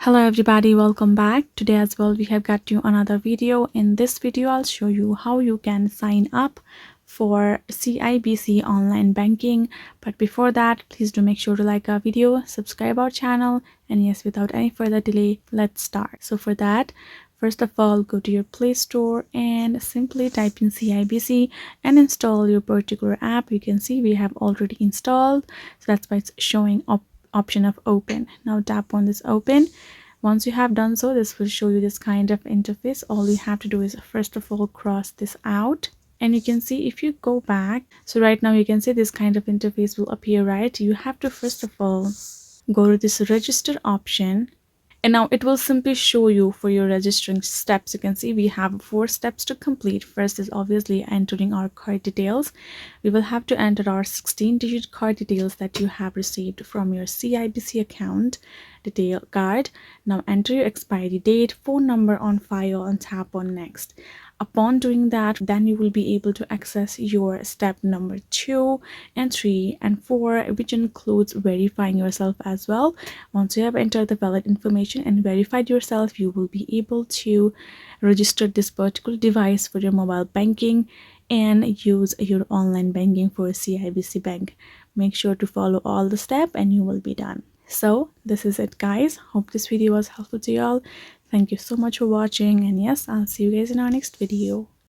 Hello everybody, welcome back. Today as well we have got you another video. In this video I'll show you how you can sign up for CIBC online banking. But before that, please do make sure to like our video, subscribe our channel, and yes, without any further delay, let's start. So for that, first of all, go to your Play Store and simply type in CIBC and install your particular app. You can see we have already installed, so that's why it's showing up option of open. Now tap on this open. Once you have done so, this will show you this kind of interface. All you have to do is first of all cross this out, and you can see if you go back, so right now you can see this kind of interface will appear, right? You have to first of all go to this register option, and now it will simply show you for your registering steps. You can see we have 4 steps to complete. First is obviously entering our card details. We will have to enter our 16-digit card details that you have received from your CIBC account detail card. Now enter your expiry date, phone number on file, and tap on next. Upon doing that, then you will be able to access your step number 2 and 3 and 4, which includes verifying yourself as well. Once you have entered the valid information and verified yourself, you will be able to register this particular device for your mobile banking and use your online banking for CIBC Bank. Make sure to follow all the steps and you will be done. So this is it, guys. Hope this video was helpful to y'all. Thank you so much for watching, and yes, I'll see you guys in our next video.